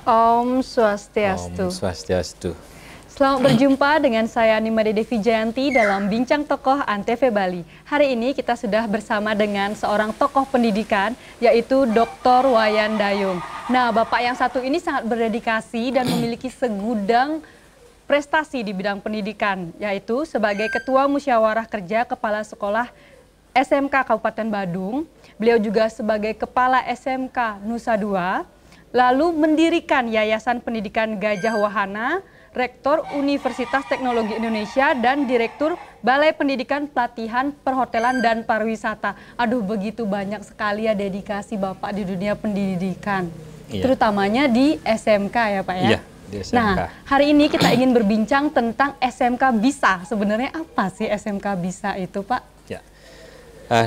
Om Om Swastiastu. Swastiastu. Selamat berjumpa dengan saya Nimade Devi Jayanti dalam Bincang Tokoh Antv Bali. Hari ini kita sudah bersama dengan seorang tokoh pendidikan, yaitu Dr. Wayan Dayung. Nah, Bapak yang satu ini sangat berdedikasi dan memiliki segudang prestasi di bidang pendidikan, yaitu sebagai Ketua Musyawarah Kerja Kepala Sekolah SMK Kabupaten Badung. Beliau juga sebagai Kepala SMK Nusa Dua, lalu mendirikan Yayasan Pendidikan Gajah Wahana, Rektor Universitas Teknologi Indonesia, dan Direktur Balai Pendidikan Pelatihan Perhotelan dan Pariwisata. Aduh, begitu banyak sekali ya dedikasi Bapak di dunia pendidikan, terutamanya di SMK ya Pak ya? Iya, di SMK. Nah, hari ini kita ingin berbincang tentang SMK Bisa. Sebenarnya apa sih SMK Bisa itu Pak? Ya.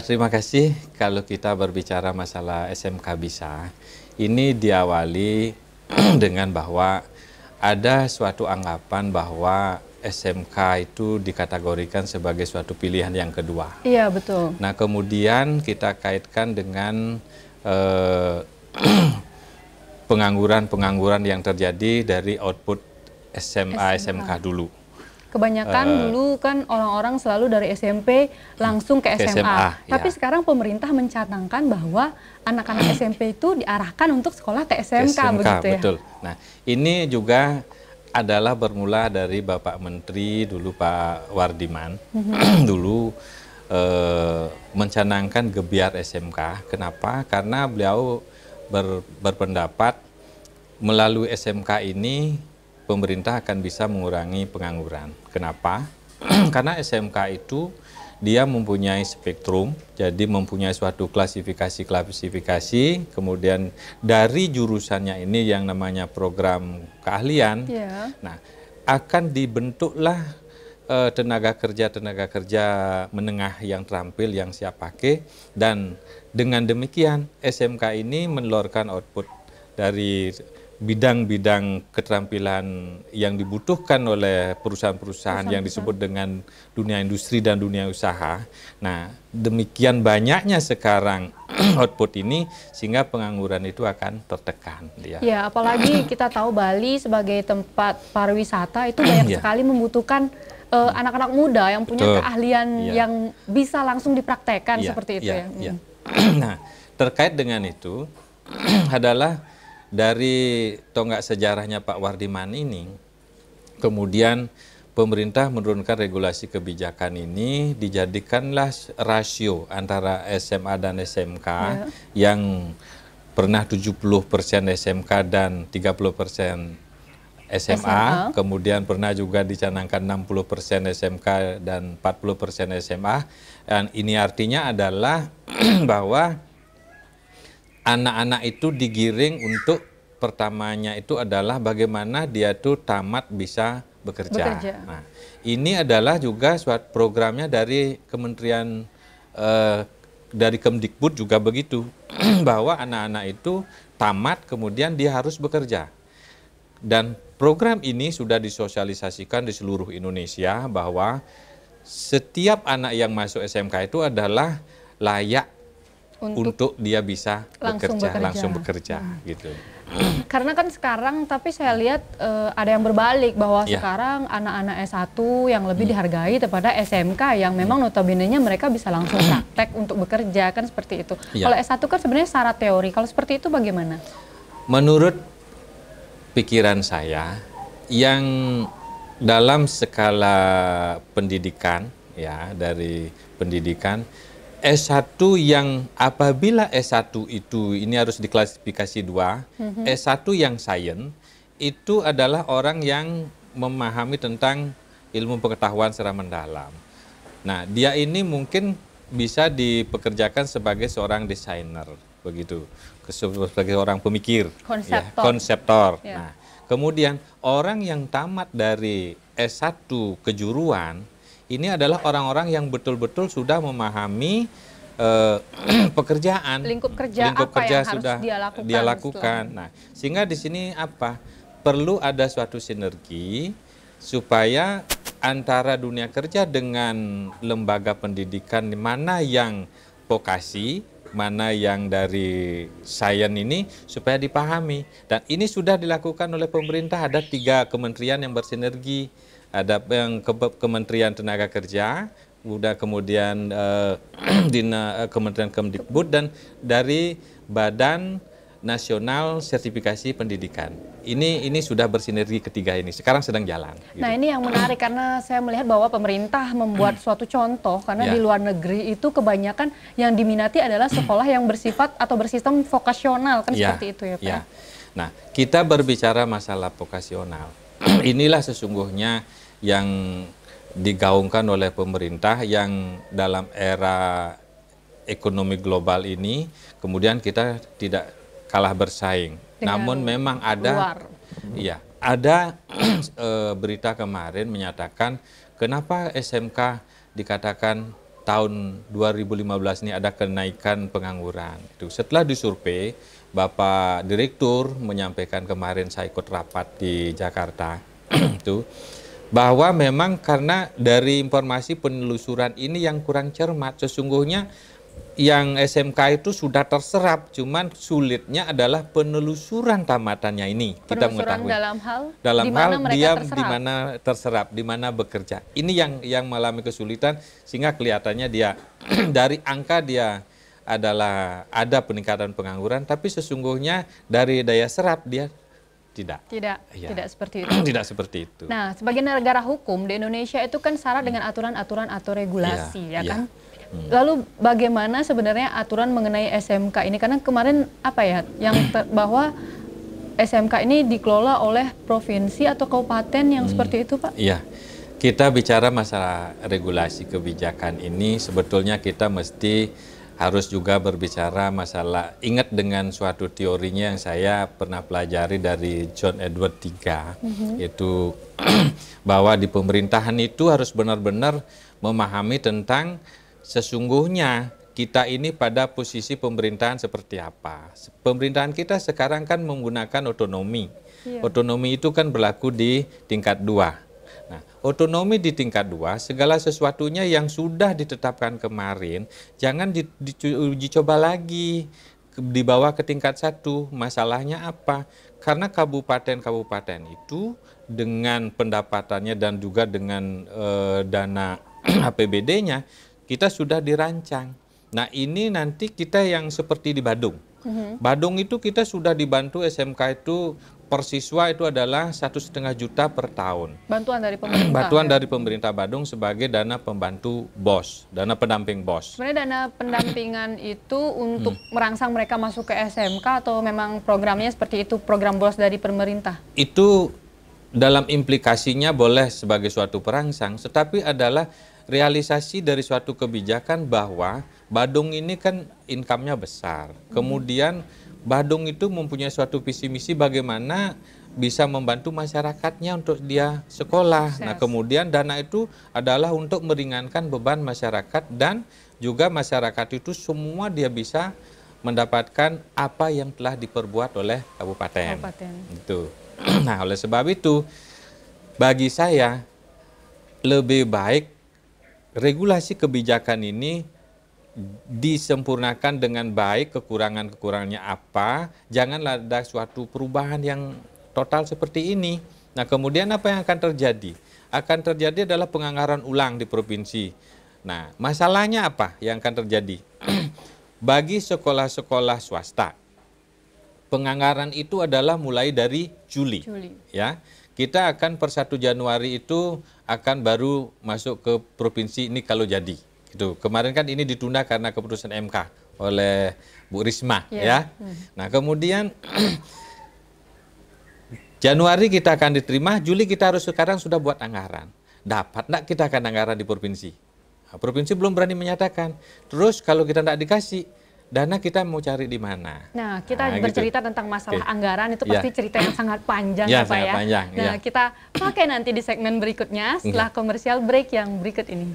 Terima kasih. Kalau kita berbicara masalah SMK Bisa, ini diawali dengan bahwa ada suatu anggapan bahwa SMK itu dikategorikan sebagai suatu pilihan yang kedua. Iya, betul. Nah, kemudian kita kaitkan dengan pengangguran-pengangguran yang terjadi dari output SMA, SMK dulu. Kebanyakan dulu kan orang-orang selalu dari SMP langsung ke SMA. Tapi ya. Sekarang pemerintah mencanangkan bahwa anak-anak SMP itu diarahkan untuk sekolah ke SMK, begitu ya? Betul. Nah, ini juga adalah bermula dari Bapak Menteri dulu, Pak Wardiman, dulu mencanangkan gebiar SMK. Kenapa? Karena beliau berpendapat melalui SMK ini pemerintah akan bisa mengurangi pengangguran. Kenapa? Karena SMK itu dia mempunyai spektrum, jadi mempunyai suatu klasifikasi, kemudian dari jurusannya ini yang namanya program keahlian, nah akan dibentuklah tenaga kerja menengah yang terampil, yang siap pakai, dan dengan demikian SMK ini menelurkan output dari bidang-bidang keterampilan yang dibutuhkan oleh perusahaan-perusahaan yang disebut dengan dunia industri dan dunia usaha. Nah, demikian banyaknya sekarang output ini sehingga pengangguran itu akan tertekan. Ya, apalagi kita tahu Bali sebagai tempat pariwisata itu banyak sekali membutuhkan anak-anak muda yang punya keahlian yang bisa langsung dipraktekkan seperti itu ya. Nah, terkait dengan itu adalah dari tonggak sejarahnya Pak Wardiman ini, kemudian pemerintah menurunkan regulasi kebijakan ini, dijadikanlah rasio antara SMA dan SMK yang pernah 70% SMK dan 30% SMA, kemudian pernah juga dicanangkan 60% SMK dan 40% SMA, dan ini artinya adalah bahwa anak-anak itu digiring untuk pertamanya itu adalah bagaimana dia tuh tamat bisa bekerja. Nah, ini adalah juga suatu programnya dari Kementerian dari Kemdikbud juga begitu, bahwa anak-anak itu tamat kemudian dia harus bekerja. Dan program ini sudah disosialisasikan di seluruh Indonesia bahwa setiap anak yang masuk SMK itu adalah layak untuk dia bisa langsung bekerja gitu. Karena kan sekarang, tapi saya lihat ada yang berbalik bahwa sekarang anak-anak S1 yang lebih dihargai daripada SMK yang memang notabene-nya mereka bisa langsung praktek untuk bekerja, kan seperti itu. Kalau S1 kan sebenarnya syarat teori. Kalau seperti itu bagaimana? Menurut pikiran saya, yang dalam skala pendidikan ya, dari pendidikan S1 yang apabila S1 itu ini harus diklasifikasi dua, S1 yang sains itu adalah orang yang memahami tentang ilmu pengetahuan secara mendalam. Nah, dia ini mungkin bisa dipekerjakan sebagai seorang desainer, begitu, sebagai orang pemikir, konseptor. Nah, kemudian orang yang tamat dari S1 kejuruan ini adalah orang-orang yang betul-betul sudah memahami pekerjaan, lingkup kerja yang sudah harus dia lakukan. Nah, sehingga di sini apa? Perlu ada suatu sinergi supaya antara dunia kerja dengan lembaga pendidikan mana yang vokasi, mana yang dari sains ini supaya dipahami. Dan ini sudah dilakukan oleh pemerintah, ada 3 kementerian yang bersinergi, ada yang Kementerian Tenaga Kerja, kemudian Kementerian Kemdikbud, dan dari Badan Nasional Sertifikasi Pendidikan. Ini sudah bersinergi ketiga ini. Sekarang sedang jalan. Gitu. Nah, ini yang menarik karena saya melihat bahwa pemerintah membuat suatu contoh karena di luar negeri itu kebanyakan yang diminati adalah sekolah yang bersifat atau bersistem vokasional kan seperti itu ya, Pak. Ya. Nah, kita berbicara masalah vokasional. Inilah sesungguhnya yang digaungkan oleh pemerintah yang dalam era ekonomi global ini kemudian kita tidak kalah bersaing. Namun memang ada ada berita kemarin menyatakan kenapa SMK dikatakan tahun 2015 ini ada kenaikan pengangguran. Itu setelah disurvei, Bapak Direktur menyampaikan kemarin saya ikut rapat di Jakarta itu bahwa memang karena dari informasi penelusuran ini yang kurang cermat, sesungguhnya yang SMK itu sudah terserap, cuman sulitnya adalah penelusuran tamatannya ini. Kita mengetahui dalam hal dia di mana terserap, di mana bekerja. Ini yang mengalami kesulitan sehingga kelihatannya dia dari angka dia adalah ada peningkatan pengangguran, tapi sesungguhnya dari daya serap dia tidak seperti itu. Tidak seperti itu. Nah, sebagai negara hukum di Indonesia itu kan syarat dengan aturan-aturan atau regulasi, ya kan? Lalu bagaimana sebenarnya aturan mengenai SMK ini? Karena kemarin apa ya, bahwa SMK ini dikelola oleh provinsi atau kabupaten yang seperti itu, Pak? Iya, kita bicara masalah regulasi kebijakan ini sebetulnya kita mesti harus juga berbicara masalah, ingat dengan suatu teorinya yang saya pernah pelajari dari John Edward III, yaitu bahwa di pemerintahan itu harus benar-benar memahami tentang sesungguhnya kita ini pada posisi pemerintahan seperti apa. Pemerintahan kita sekarang kan menggunakan otonomi. Otonomi itu kan berlaku di tingkat 2. Nah, otonomi di tingkat 2, segala sesuatunya yang sudah ditetapkan kemarin, jangan dicoba lagi dibawa ke tingkat 1. Masalahnya apa? Karena kabupaten-kabupaten itu dengan pendapatannya dan juga dengan dana APBD-nya, kita sudah dirancang. Nah, ini nanti kita yang seperti di Badung. Badung itu kita sudah dibantu SMK itu per siswa itu adalah 1,5 juta per tahun. Bantuan dari pemerintah. Bantuan dari pemerintah Badung sebagai dana pembantu BOS, dana pendamping BOS. Sebenarnya dana pendampingan itu untuk merangsang mereka masuk ke SMK atau memang programnya seperti itu, program BOS dari pemerintah? Itu dalam implikasinya boleh sebagai suatu perangsang, tetapi adalah realisasi dari suatu kebijakan bahwa Badung ini kan income-nya besar. Kemudian Badung itu mempunyai suatu visi misi bagaimana bisa membantu masyarakatnya untuk dia sekolah. Nah, kemudian dana itu adalah untuk meringankan beban masyarakat dan juga masyarakat itu semua dia bisa mendapatkan apa yang telah diperbuat oleh kabupaten. Itu. Nah, oleh sebab itu bagi saya lebih baik regulasi kebijakan ini disempurnakan dengan baik, kekurangan-kekurangannya apa, janganlah ada suatu perubahan yang total seperti ini. Nah, kemudian apa yang akan terjadi? Akan terjadi adalah penganggaran ulang di provinsi. Nah, masalahnya apa yang akan terjadi? Bagi sekolah-sekolah swasta, penganggaran itu adalah mulai dari Juli. Ya. Kita akan per 1 Januari itu akan baru masuk ke provinsi ini kalau jadi. Gitu. Kemarin kan ini ditunda karena keputusan MK oleh Bu Risma. Ya. Nah, kemudian Januari kita akan diterima, Juli kita harus sekarang sudah buat anggaran. Dapat enggak kita akan anggaran di provinsi? Nah, provinsi belum berani menyatakan. Terus kalau kita enggak dikasih, dana kita mau cari di mana? Nah, kita bercerita tentang masalah anggaran itu pasti cerita yang sangat panjang ya, Pak ya. Panjang, nah, kita pakai nanti di segmen berikutnya setelah komersial break yang berikut ini.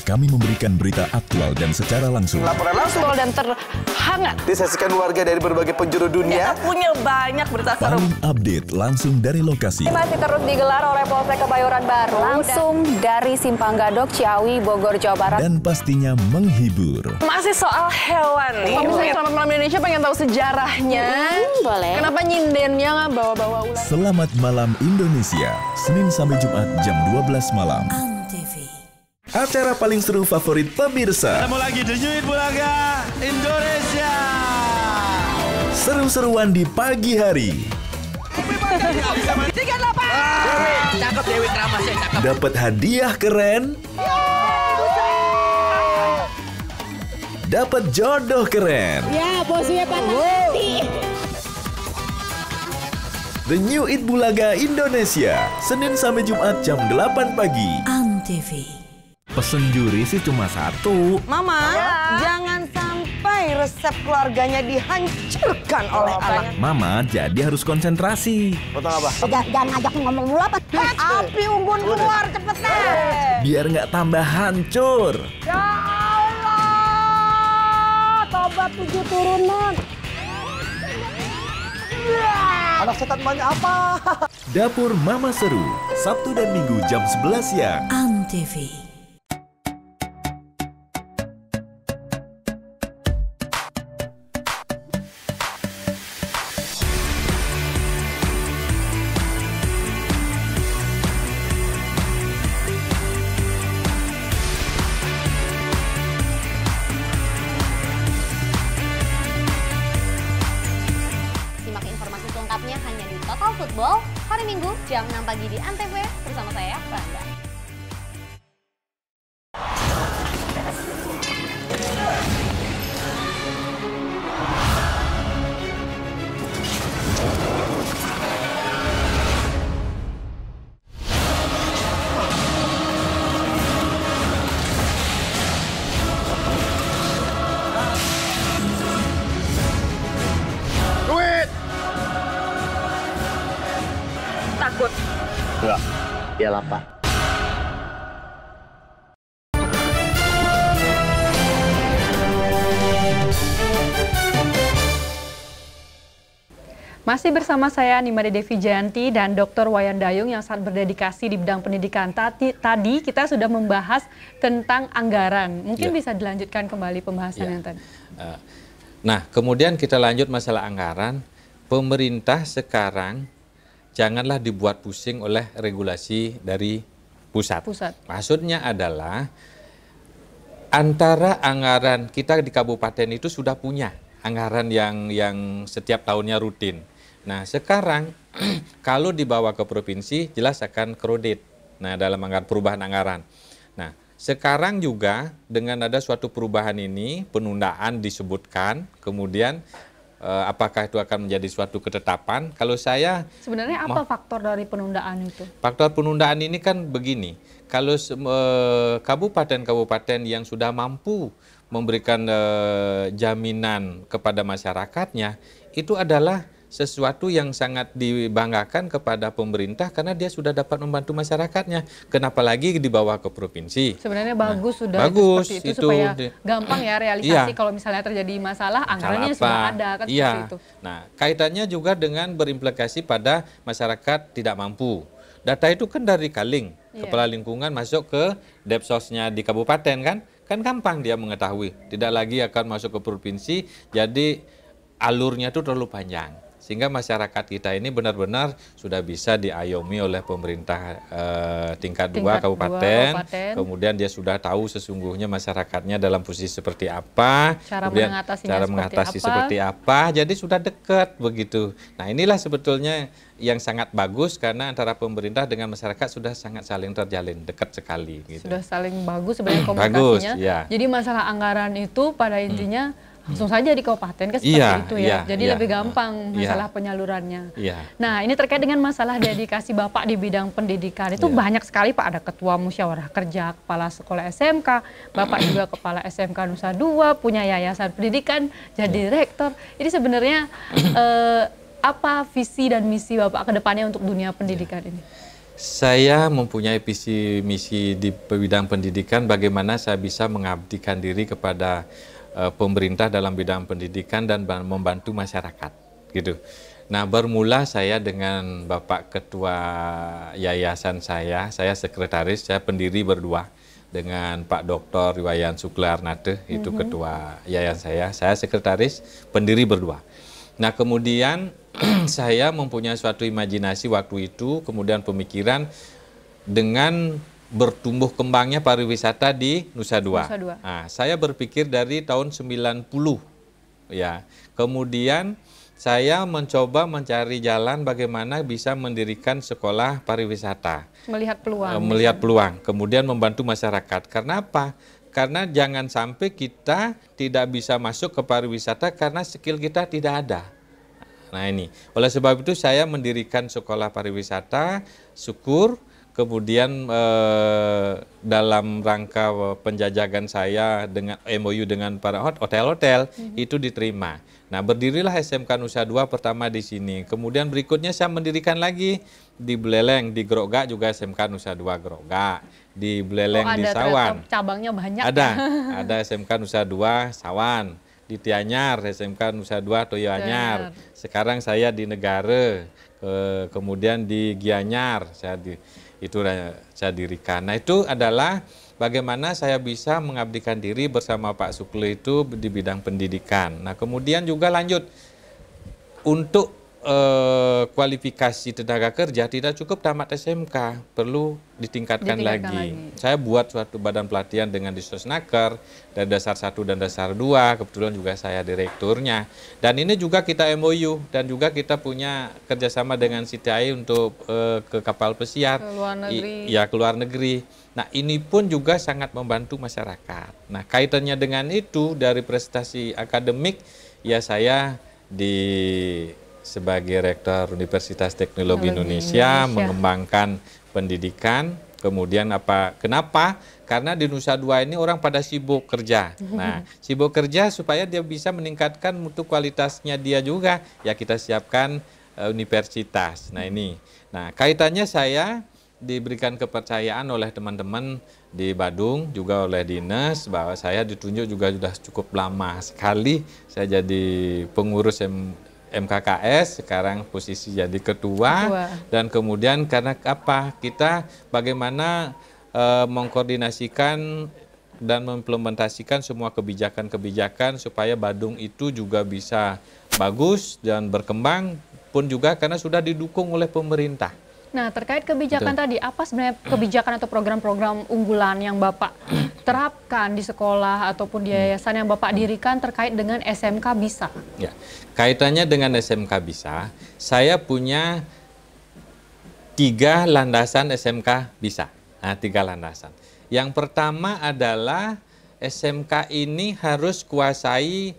kami memberikan berita aktual dan secara langsung. Laporan langsung dan terhangat disaksikan warga dari berbagai penjuru dunia. Kita punya banyak berita seru. Paling update langsung dari lokasi. Masih terus digelar oleh Polsek Kebayoran Baru. Langsung dari Simpang Gadok, Ciawi, Bogor, Jawa Barat. Dan pastinya menghibur. Masih soal hewan nih. Pemirsa Selamat Malam Indonesia pengen tahu sejarahnya. Boleh. Kenapa nyindennya nggak bawa-bawa ular? Selamat Malam Indonesia, Senin sampai Jumat jam 12 malam. Acara paling seru favorit pemirsa. Ketemu lagi The New It Bulaga Indonesia. Seru-seruan di pagi hari. 38. Cakep Dewi Kramasnya, cakep. Dapat hadiah keren. Dapat jodoh keren. Ya, bosnya patah hati. The New It Bulaga Indonesia, Senin sampai Jumat jam 8 pagi. Antv. Pesen juri sih cuma satu. Mama, jangan sampai resep keluarganya dihancurkan oleh anak. Mama jadi harus konsentrasi. Potong apa? Jangan ngajak ngomong mulu apa? Api unggun keluar cepetan. Biar nggak tambah hancur. Ya Allah, tobat 7 turunan. Anak setan banyak apa? Dapur Mama Seru, Sabtu dan Minggu jam 11 siang. Antv. Simak informasi selengkapnya hanya di Total Football hari Minggu jam 6 pagi di Antv bersama saya, Randa. Takut. Enggak, dia lapar. Masih bersama saya Nimade Devi Jayanti dan Dr. Wayan Dayung yang sangat berdedikasi di bidang pendidikan. Tadi kita sudah membahas tentang anggaran. Mungkin bisa dilanjutkan kembali pembahasan yang tadi. Nah, kemudian kita lanjut masalah anggaran. Pemerintah sekarang janganlah dibuat pusing oleh regulasi dari pusat. Maksudnya adalah antara anggaran kita di kabupaten itu sudah punya anggaran yang setiap tahunnya rutin. Nah, sekarang kalau dibawa ke provinsi jelas akan kredit. Nah, dalam perubahan anggaran. Nah, sekarang juga dengan ada suatu perubahan ini, penundaan disebutkan, kemudian apakah itu akan menjadi suatu ketetapan? Kalau saya sebenarnya apa faktor dari penundaan itu? Faktor penundaan ini kan begini, kalau kabupaten-kabupaten yang sudah mampu memberikan jaminan kepada masyarakatnya, itu adalah sesuatu yang sangat dibanggakan kepada pemerintah karena dia sudah dapat membantu masyarakatnya. Kenapa lagi dibawa ke provinsi? Sebenarnya bagus sudah bagus, seperti itu supaya gampang ya realisasi kalau misalnya terjadi masalah anggarannya sudah ada kan seperti itu. Nah, kaitannya juga dengan berimplikasi pada masyarakat tidak mampu. Data itu kan dari Kaling, Kepala Lingkungan masuk ke Depsosnya di kabupaten kan gampang dia mengetahui. Tidak lagi akan masuk ke provinsi, jadi alurnya itu terlalu panjang. Sehingga masyarakat kita ini benar-benar sudah bisa diayomi oleh pemerintah tingkat 2 kabupaten. Kemudian dia sudah tahu sesungguhnya masyarakatnya dalam posisi seperti apa, cara mengatasi seperti apa. Jadi sudah dekat begitu. Nah, inilah sebetulnya yang sangat bagus karena antara pemerintah dengan masyarakat sudah sangat saling terjalin, dekat sekali. Gitu. Sudah saling bagus sebenarnya komunikasinya. Bagus, ya. Jadi masalah anggaran itu pada intinya langsung saja di kabupaten kan seperti itu ya. Jadi lebih gampang masalah penyalurannya. Nah, ini terkait dengan masalah dedikasi Bapak di bidang pendidikan. Itu banyak sekali Pak, ada ketua musyawarah kerja, kepala sekolah SMK, Bapak juga kepala SMK Nusa Dua, punya yayasan pendidikan, jadi rektor. Ini sebenarnya apa visi dan misi Bapak ke depannya untuk dunia pendidikan ini? Saya mempunyai visi misi di bidang pendidikan, bagaimana saya bisa mengabdikan diri kepada pemerintah dalam bidang pendidikan dan membantu masyarakat, gitu. Nah, bermula saya dengan Bapak Ketua Yayasan saya sekretaris, saya pendiri berdua dengan Pak Dr. Wayan Suklarnate, itu Ketua Yayasan saya sekretaris, pendiri berdua. Nah, kemudian saya mempunyai suatu imajinasi waktu itu, kemudian pemikiran dengan bertumbuh kembangnya pariwisata di Nusa Dua. Nah, saya berpikir dari tahun 90 ya. Kemudian saya mencoba mencari jalan bagaimana bisa mendirikan sekolah pariwisata. Melihat peluang. Melihat peluang, kemudian membantu masyarakat. Karena apa? Karena jangan sampai kita tidak bisa masuk ke pariwisata karena skill kita tidak ada. Nah ini, oleh sebab itu saya mendirikan sekolah pariwisata, syukur, kemudian dalam rangka penjajakan saya dengan MOU dengan para hotel-hotel, itu diterima. Nah, berdirilah SMK Nusa Dua pertama di sini. Kemudian berikutnya saya mendirikan lagi di Buleleng, di Grogak juga SMK Nusa Dua Grogak. Di Buleleng di Sawan. Cabangnya banyak. Ada SMK Nusa Dua Sawan. Di Tianyar, SMK Nusa Dua Toyoanyar. Sekarang saya di Negara, kemudian di Gianyar, saya dirikan. Nah, itu adalah bagaimana saya bisa mengabdikan diri bersama Pak Sukle itu di bidang pendidikan. Nah, kemudian juga lanjut untuk kualifikasi tenaga kerja tidak cukup tamat SMK, perlu ditingkatkan lagi. Saya buat suatu badan pelatihan dengan Disosnaker dari dasar 1 dan dasar 2, kebetulan juga saya direkturnya. Dan ini juga kita MOU dan juga kita punya kerjasama dengan CTI untuk ke kapal pesiar. Ke luar negeri. Ya, ke luar negeri. Nah, ini pun juga sangat membantu masyarakat. Nah, kaitannya dengan itu dari prestasi akademik, ya saya sebagai Rektor Universitas Teknologi Indonesia mengembangkan pendidikan. Kemudian kenapa? Karena di Nusa Dua ini orang pada sibuk kerja. Nah, sibuk kerja supaya dia bisa meningkatkan mutu kualitasnya dia juga. Ya kita siapkan universitas. Nah ini. Nah kaitannya saya diberikan kepercayaan oleh teman-teman di Badung, juga oleh dinas, bahwa saya ditunjuk juga sudah cukup lama sekali. Saya jadi pengurus MKKS, sekarang posisi jadi ketua. Dan kemudian karena apa? Kita bagaimana mengkoordinasikan dan mengimplementasikan semua kebijakan-kebijakan supaya Badung itu juga bisa bagus dan berkembang pun juga karena sudah didukung oleh pemerintah. Nah, terkait kebijakan tadi, apa sebenarnya kebijakan atau program-program unggulan yang Bapak terapkan di sekolah ataupun di yayasan yang Bapak dirikan terkait dengan SMK Bisa? Ya, kaitannya dengan SMK Bisa, saya punya 3 landasan SMK Bisa. Nah, 3 landasan. Yang pertama adalah SMK ini harus kuasai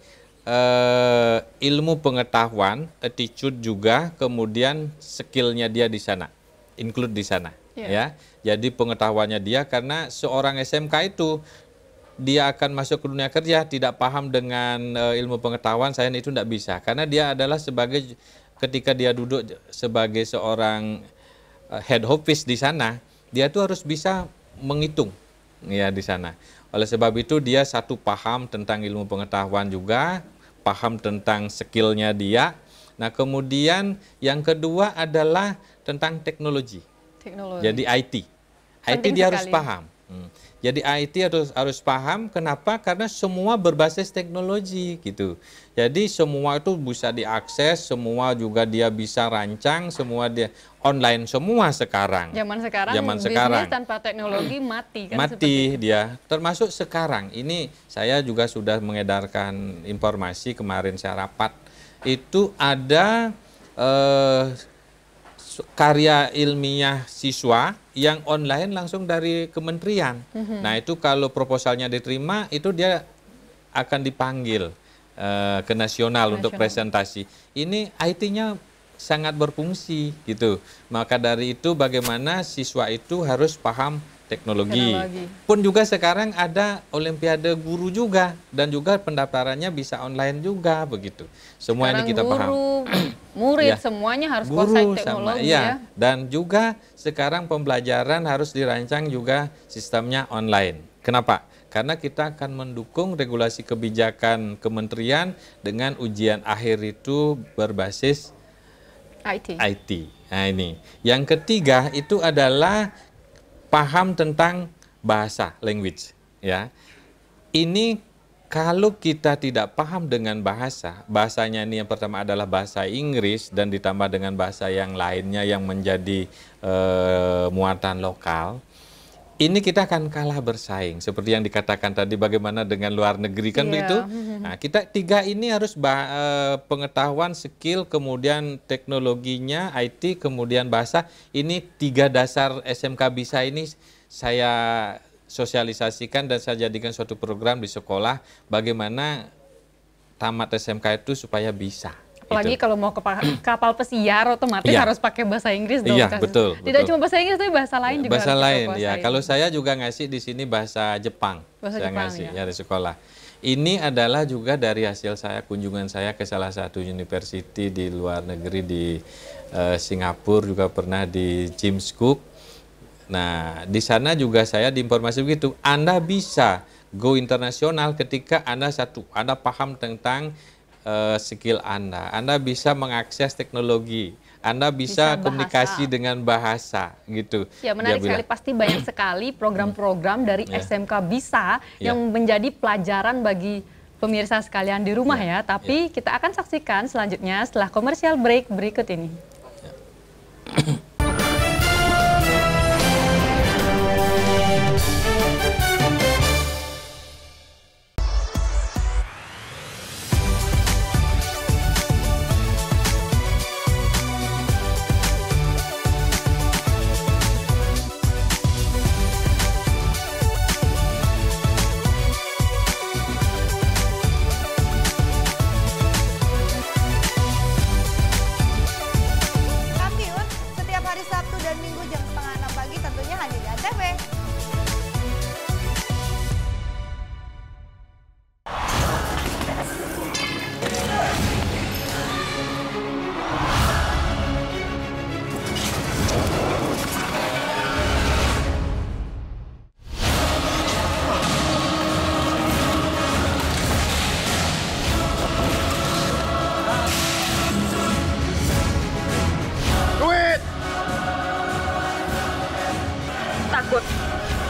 ilmu pengetahuan, attitude juga, kemudian skillnya dia di sana. Include di sana, ya. Jadi pengetahuannya dia, karena seorang SMK itu dia akan masuk ke dunia kerja tidak paham dengan ilmu pengetahuan, saya itu tidak bisa, karena dia adalah ketika dia duduk sebagai seorang head office di sana, dia tuh harus bisa menghitung, ya di sana. Oleh sebab itu dia satu paham tentang ilmu pengetahuan juga, paham tentang skillnya dia. Nah kemudian yang kedua adalah tentang teknologi. Jadi IT dia harus paham. Jadi IT harus paham. Kenapa? Karena semua berbasis teknologi gitu. Jadi semua itu bisa diakses, semua juga dia bisa rancang, semua dia online semua sekarang. Zaman sekarang tanpa teknologi mati kan? Mati dia. Termasuk sekarang ini saya juga sudah mengedarkan informasi kemarin saya rapat. Itu ada karya ilmiah siswa yang online langsung dari kementerian. Nah itu kalau proposalnya diterima, itu dia akan dipanggil ke nasional untuk presentasi. Ini IT-nya sangat berfungsi gitu. Maka dari itu bagaimana siswa itu harus paham teknologi. Pun juga sekarang ada olimpiade guru juga, dan juga pendaftarannya bisa online juga begitu. Semua sekarang ini kita paham. murid, semuanya harus kuasai teknologi ya. Dan juga sekarang pembelajaran harus dirancang juga sistemnya online. Kenapa? Karena kita akan mendukung regulasi kebijakan kementerian dengan ujian akhir itu berbasis IT. Nah ini. Yang ketiga itu adalah paham tentang bahasa, language. Ya, ini kalau kita tidak paham dengan bahasanya ini yang pertama adalah bahasa Inggris dan ditambah dengan bahasa yang lainnya yang menjadi muatan lokal, ini kita akan kalah bersaing. Seperti yang dikatakan tadi, bagaimana dengan luar negeri kan begitu? Nah, kita tiga ini harus pengetahuan, skill, kemudian teknologinya, IT, kemudian bahasa. Ini tiga dasar SMK Bisa ini saya sosialisasikan dan saya jadikan suatu program di sekolah bagaimana tamat SMK itu supaya bisa. Apalagi gitu. kalau mau ke kapal pesiar otomatis harus pakai bahasa Inggris dong. Iya, betul. Tidak cuma bahasa Inggris tapi bahasa lain juga. Bahasa harus lain ya. Kalau saya juga ngasih di sini bahasa Jepang. Saya ngasih ya di sekolah. Ini adalah juga dari hasil saya kunjungan saya ke salah satu university di luar negeri di Singapura, juga pernah di James Cook. Nah, di sana juga saya diinformasi begitu, Anda bisa go internasional ketika Anda paham tentang skill Anda bisa mengakses teknologi, Anda bisa komunikasi dengan bahasa, gitu. Ya, menarik sekali, pasti banyak sekali program-program dari SMK Bisa yang menjadi pelajaran bagi pemirsa sekalian di rumah ya. Tapi kita akan saksikan selanjutnya setelah komersial break berikut ini.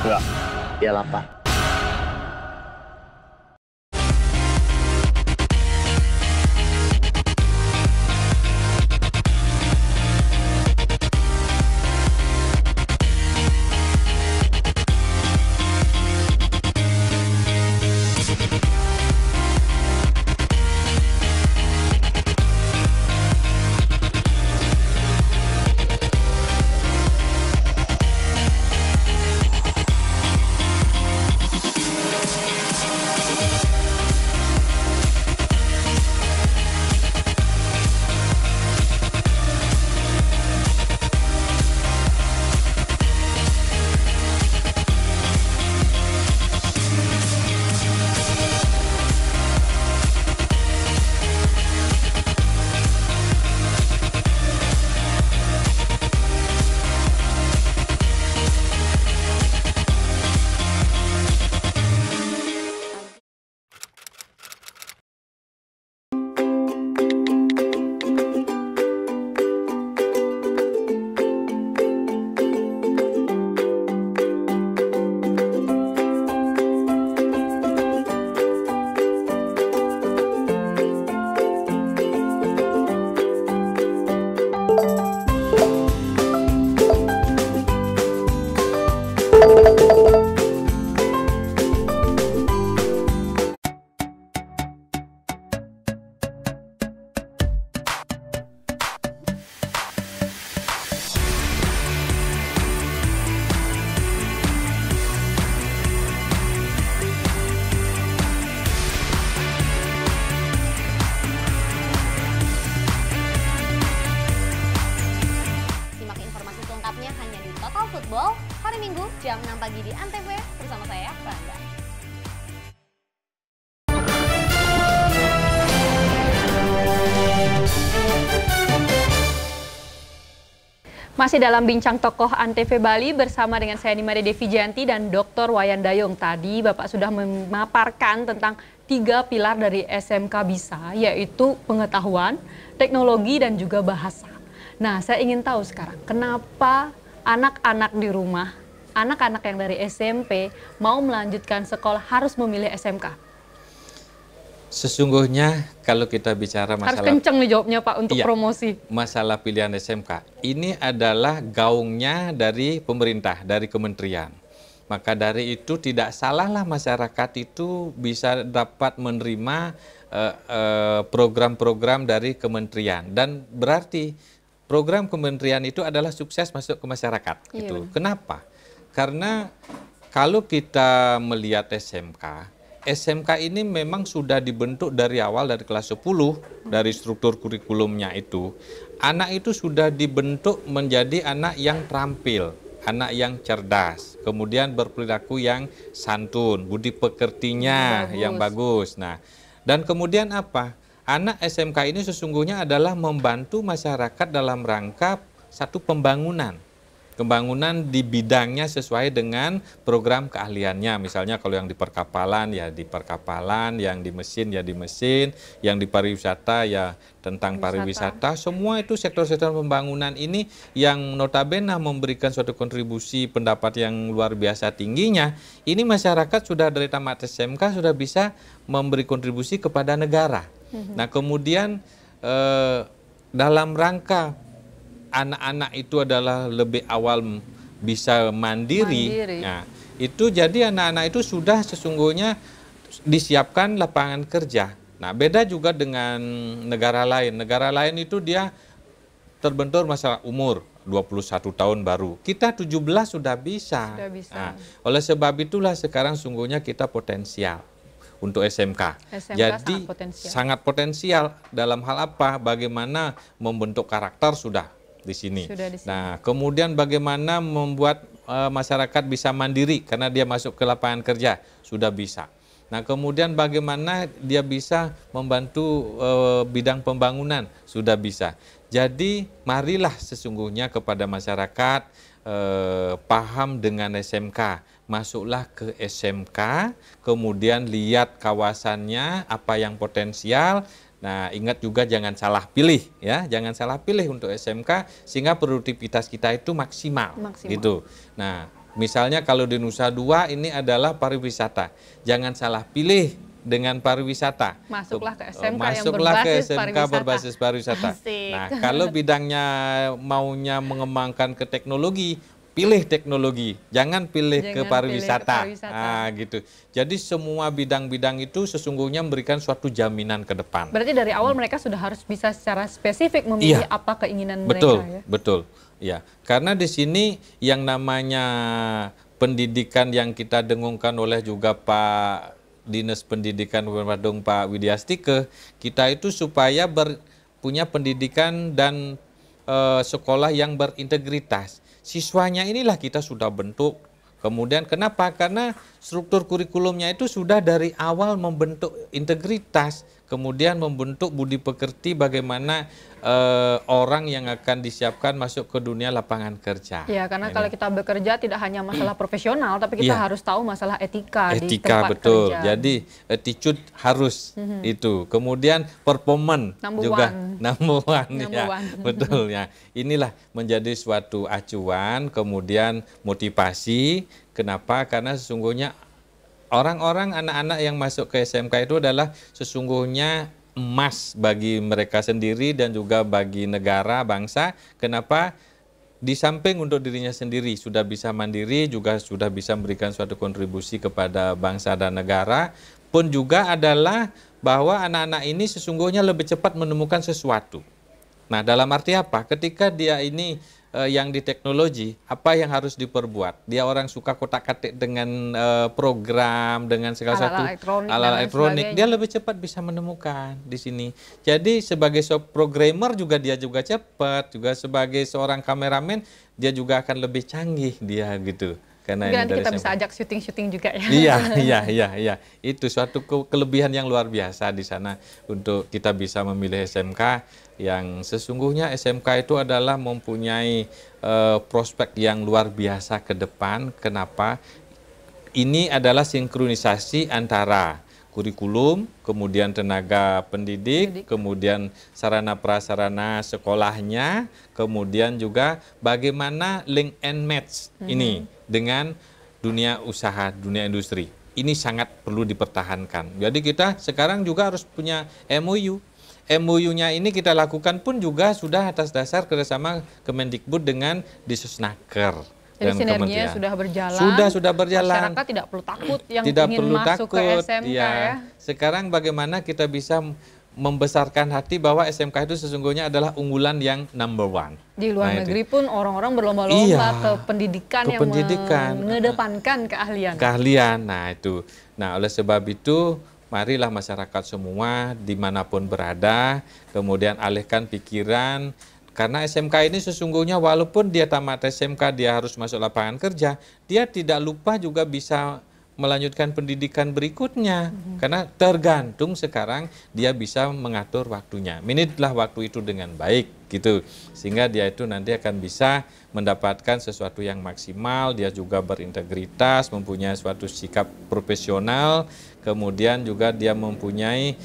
Enggak, dia lapar. Football hari Minggu jam 6 pagi di Antv bersama saya, Rangga. Masih dalam Bincang Tokoh Antv Bali bersama dengan saya Nimade Devi Janti dan Dr. Wayan Dayung. Tadi Bapak sudah memaparkan tentang 3 pilar dari SMK Bisa, yaitu pengetahuan, teknologi, dan juga bahasa. Nah, saya ingin tahu sekarang, kenapa anak-anak di rumah, anak-anak yang dari SMP mau melanjutkan sekolah harus memilih SMK? Sesungguhnya kalau kita bicara masalah... Harus kenceng nih jawabnya Pak untuk promosi. Masalah pilihan SMK, ini adalah gaungnya dari pemerintah, dari kementerian. Maka dari itu tidak salahlah masyarakat itu bisa dapat menerima program-program dari kementerian. Dan berarti program kementerian itu adalah sukses masuk ke masyarakat. Iya, gitu. Kenapa? Karena kalau kita melihat SMK ini memang sudah dibentuk dari awal, dari kelas 10, dari struktur kurikulumnya itu. Anak itu sudah dibentuk menjadi anak yang terampil, anak yang cerdas, kemudian berperilaku yang santun, budi pekertinya yang bagus. Nah, dan kemudian apa? Anak SMK ini sesungguhnya adalah membantu masyarakat dalam rangka satu pembangunan di bidangnya sesuai dengan program keahliannya. Misalnya kalau yang di perkapalan ya di perkapalan, yang di mesin ya di mesin, yang di pariwisata ya tentang pariwisata. Semua itu sektor-sektor pembangunan ini yang notabene memberikan suatu kontribusi pendapat yang luar biasa tingginya. Ini masyarakat sudah dari tamat SMK sudah bisa memberi kontribusi kepada negara. Nah, kemudian dalam rangka anak-anak itu adalah lebih awal bisa mandiri. Nah, itu jadi anak-anak itu sudah sesungguhnya disiapkan lapangan kerja. Nah, beda juga dengan negara lain. Negara lain itu dia terbentur masalah umur 21 tahun baru. Kita 17 sudah bisa. Nah, oleh sebab itulah sekarang sungguhnya kita potensial untuk SMK. Jadi sangat potensial dalam hal apa? Bagaimana membentuk karakter sudah di sini. Nah, kemudian bagaimana membuat masyarakat bisa mandiri karena dia masuk ke lapangan kerja, sudah bisa. Nah, kemudian bagaimana dia bisa membantu bidang pembangunan, sudah bisa. Jadi, marilah sesungguhnya kepada masyarakat paham dengan SMK. Masuklah ke SMK, kemudian lihat kawasannya, apa yang potensial. Nah, ingat juga jangan salah pilih ya, jangan salah pilih untuk SMK sehingga produktivitas kita itu maksimal. Gitu. Nah, misalnya kalau di Nusa Dua ini adalah pariwisata. Jangan salah pilih dengan pariwisata. Masuklah ke SMK berbasis pariwisata. Nah, kalau bidangnya maunya mengembangkan ke teknologi, pilih teknologi, jangan pilih ke pariwisata. Nah, gitu. Jadi semua bidang-bidang itu sesungguhnya memberikan suatu jaminan ke depan. Berarti dari awal mereka sudah harus bisa secara spesifik memilih apa keinginan mereka. Ya? Betul. Ya, karena di sini yang namanya pendidikan yang kita dengungkan oleh juga Pak Dinas Pendidikan Kabupaten Badung, Pak Widiastike, kita itu supaya punya pendidikan dan sekolah yang berintegritas. Siswanya inilah kita sudah bentuk. Kemudian kenapa? Karena struktur kurikulumnya itu sudah dari awal membentuk integritas, kemudian membentuk budi pekerti bagaimana orang yang akan disiapkan masuk ke dunia lapangan kerja. Ya, karena kalau kita bekerja tidak hanya masalah profesional, tapi kita harus tahu masalah etika di tempat betul. kerja. Jadi attitude harus itu. Kemudian performance juga number one. Betul ya. Inilah menjadi suatu acuan, kemudian motivasi. Kenapa? Karena sesungguhnya orang-orang anak-anak yang masuk ke SMK itu adalah sesungguhnya emas bagi mereka sendiri dan juga bagi negara, bangsa. Kenapa? Di samping untuk dirinya sendiri sudah bisa mandiri, juga sudah bisa memberikan suatu kontribusi kepada bangsa dan negara, pun juga adalah bahwa anak-anak ini sesungguhnya lebih cepat menemukan sesuatu. Nah, dalam arti apa? Ketika dia ini yang di teknologi, apa yang harus diperbuat? Dia orang suka kotak-katik dengan program, dengan segala satu alat elektronik, dia lebih cepat bisa menemukan di sini. Jadi sebagai programmer juga dia juga cepat, juga sebagai seorang kameramen dia juga akan lebih canggih dia gitu. Karena nanti kita bisa ajak syuting-syuting juga ya. Iya. Itu suatu kelebihan yang luar biasa di sana untuk kita bisa memilih SMK. yang sesungguhnya SMK itu adalah mempunyai prospek yang luar biasa ke depan. Kenapa? Ini adalah sinkronisasi antara kurikulum, kemudian tenaga pendidik, kemudian sarana prasarana sekolahnya, kemudian juga bagaimana link and match ini dengan dunia usaha, dunia industri. Ini sangat perlu dipertahankan. Jadi kita sekarang juga harus punya MOU. MOU-nya ini kita lakukan pun juga sudah atas dasar kerjasama Kemendikbud dengan Disnaker. Jadi sinerginya sudah berjalan. Sudah berjalan. Masyarakat tidak perlu takut yang tidak ingin perlu masuk takut, ke SMK ya. Sekarang bagaimana kita bisa membesarkan hati bahwa SMK itu sesungguhnya adalah unggulan yang number one. Di luar negeri pun orang-orang berlomba-lomba ke pendidikan yang mengedepankan keahlian. Nah itu. Nah oleh sebab itu marilah masyarakat semua dimanapun berada kemudian alihkan pikiran. Karena SMK ini sesungguhnya walaupun dia tamat SMK dia harus masuk lapangan kerja, dia tidak lupa juga bisa melanjutkan pendidikan berikutnya. Karena tergantung sekarang dia bisa mengatur waktunya. Manage-lah waktu itu dengan baik gitu. Sehingga dia itu nanti akan bisa mendapatkan sesuatu yang maksimal, dia juga berintegritas, mempunyai suatu sikap profesional, kemudian juga dia mempunyai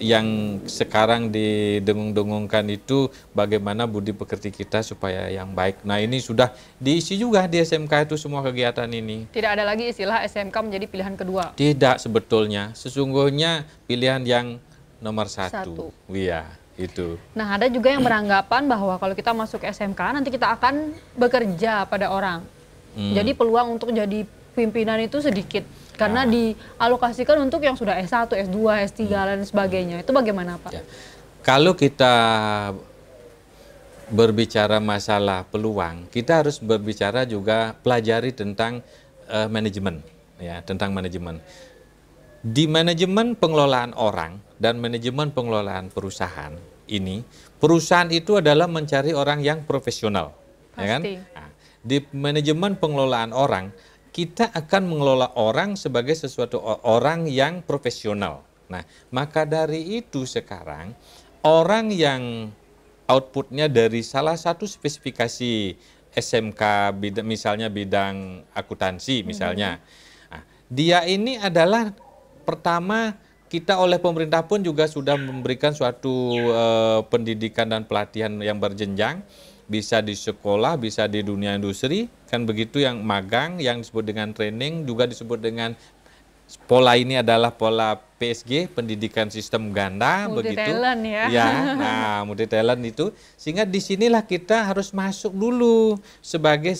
yang sekarang didengung-dengungkan itu bagaimana budi pekerti kita supaya yang baik. Nah ini sudah diisi juga di SMK itu semua kegiatan ini. Tidak ada lagi istilah SMK menjadi pilihan kedua. Tidak sebetulnya, sesungguhnya pilihan yang nomor satu. Iya itu. Nah ada juga yang beranggapan bahwa kalau kita masuk SMK nanti kita akan bekerja pada orang. Jadi peluang untuk jadi pimpinan itu sedikit. Karena dialokasikan untuk yang sudah S1, S2, S3, dan sebagainya. Itu bagaimana Pak? Ya. Kalau kita berbicara masalah peluang, kita harus berbicara juga pelajari tentang manajemen. Ya, tentang manajemen. Di manajemen pengelolaan orang dan manajemen pengelolaan perusahaan ini, perusahaan itu adalah mencari orang yang profesional. Pasti. Ya kan? Nah, di manajemen pengelolaan orang, kita akan mengelola orang sebagai sesuatu orang yang profesional. Nah, maka dari itu sekarang orang yang outputnya dari salah satu spesifikasi SMK, misalnya bidang akuntansi misalnya, nah, dia ini adalah pertama kita oleh pemerintah pun juga sudah memberikan suatu pendidikan dan pelatihan yang berjenjang. Bisa di sekolah, bisa di dunia industri, kan begitu yang magang, yang disebut dengan training, juga disebut dengan pola ini adalah pola PSG, pendidikan sistem ganda, multi begitu. Talent ya. Ya, nah multi talent itu, sehingga disinilah kita harus masuk dulu sebagai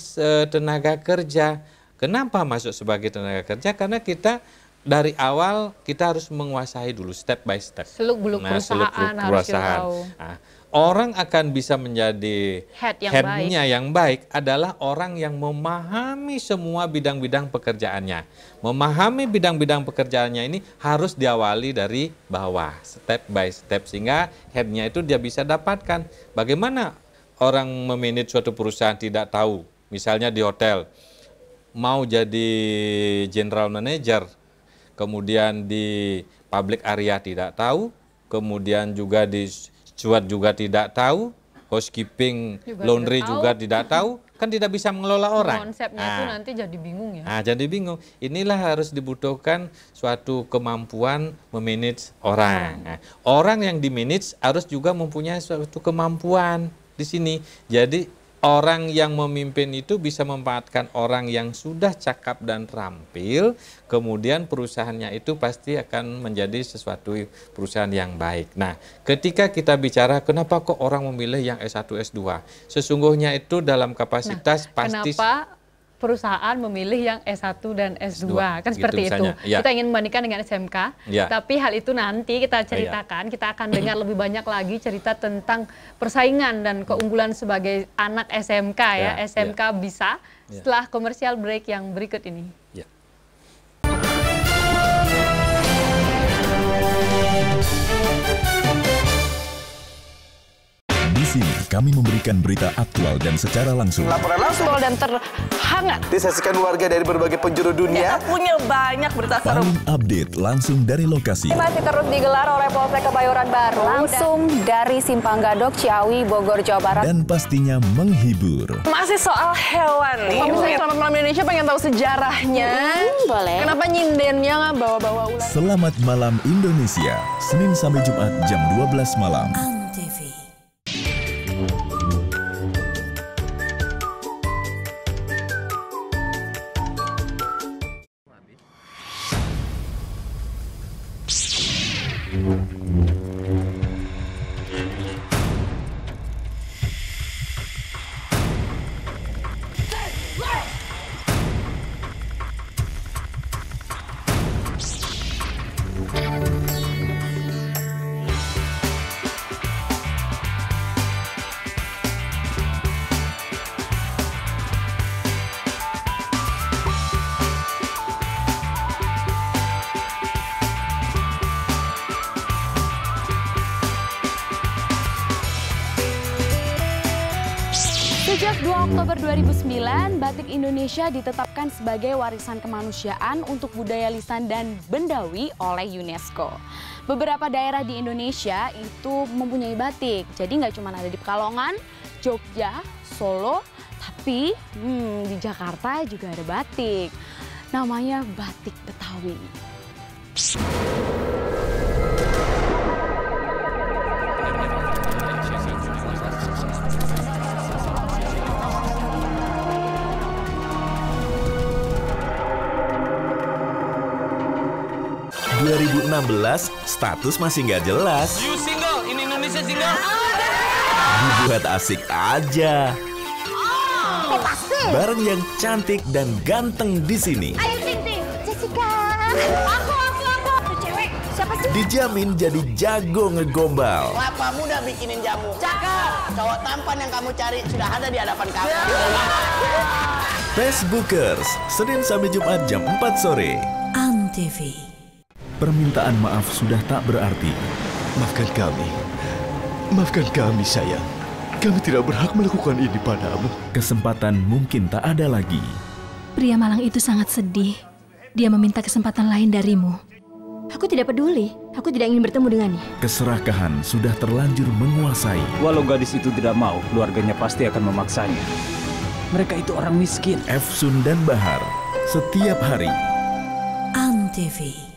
tenaga kerja. Kenapa masuk sebagai tenaga kerja? Karena kita dari awal kita harus menguasai dulu step by step. Seluk-beluk perusahaan harus kita tahu. Nah, orang akan bisa menjadi headnya yang baik adalah orang yang memahami semua bidang-bidang pekerjaannya. Memahami bidang-bidang pekerjaannya ini harus diawali dari bawah, step by step, sehingga headnya itu dia bisa dapatkan. Bagaimana orang memanage suatu perusahaan tidak tahu, misalnya di hotel, mau jadi general manager, kemudian di public area tidak tahu, kemudian juga di cuat juga tidak tahu, housekeeping, laundry juga tidak tahu, kan tidak bisa mengelola orang. Konsepnya itu nanti jadi bingung ya. Nah, jadi bingung. Inilah harus dibutuhkan suatu kemampuan memanage orang. Nah, orang yang dimanage harus juga mempunyai suatu kemampuan di sini. Jadi orang yang memimpin itu bisa memanfaatkan orang yang sudah cakap dan terampil, kemudian perusahaannya itu pasti akan menjadi sesuatu perusahaan yang baik. Nah, ketika kita bicara kenapa kok orang memilih yang S1, S2, sesungguhnya itu dalam kapasitas pasti. Kenapa perusahaan memilih yang S1 dan S2, kan seperti gitu itu. Ya. Kita ingin membandingkan dengan SMK, tapi hal itu nanti kita ceritakan, kita akan dengar lebih banyak lagi cerita tentang persaingan dan keunggulan sebagai anak SMK ya, SMK bisa setelah komersial break yang berikut ini. Ya. sini kami memberikan berita aktual dan secara langsung. Laporan langsung dan terhangat Disaksikan warga dari berbagai penjuru dunia. Kita punya banyak berita seru. Paling update langsung dari lokasi. Masih terus digelar oleh Polsek Kebayoran Baru. Langsung dari Simpang Gadok, Ciawi, Bogor, Jawa Barat. Dan pastinya menghibur. Masih soal hewan nih. Pemirsa Selamat Malam Indonesia pengen tahu sejarahnya. Boleh. Kenapa nyindennya nggak bawa-bawa ular? Selamat Malam Indonesia, Senin sampai Jumat jam 12 malam. TV. Sejak 2 Oktober 2009, batik Indonesia ditetapkan sebagai warisan kemanusiaan untuk budaya lisan dan bendawi oleh UNESCO. Beberapa daerah di Indonesia itu mempunyai batik, jadi nggak cuma ada di Pekalongan, Jogja, Solo, tapi di Jakarta juga ada batik. Namanya batik Betawi. 2016, status masih nggak jelas. You single, ini Indonesia single. Dibuat asik aja. Bareng yang cantik dan ganteng di sini. Ayo Ting Ting, Jessica. Aku. Tuh cewek, siapa sih? Dijamin jadi jago ngegombal. Kelapa muda bikinin jamu. Cakep. Cowok tampan yang kamu cari sudah ada di hadapan kamu. Facebookers, Senin sampai Jumat jam 4 sore. Antv. Permintaan maaf sudah tak berarti. Maafkan kami sayang. Kami tidak berhak melakukan ini padamu. Kesempatan mungkin tak ada lagi. Pria malang itu sangat sedih. Dia meminta kesempatan lain darimu. Aku tidak peduli. Aku tidak ingin bertemu dengannya. Keserakahan sudah terlanjur menguasai. Walau gadis itu tidak mau, keluarganya pasti akan memaksanya. Mereka itu orang miskin. Efsun dan Bahar, setiap hari. Antv.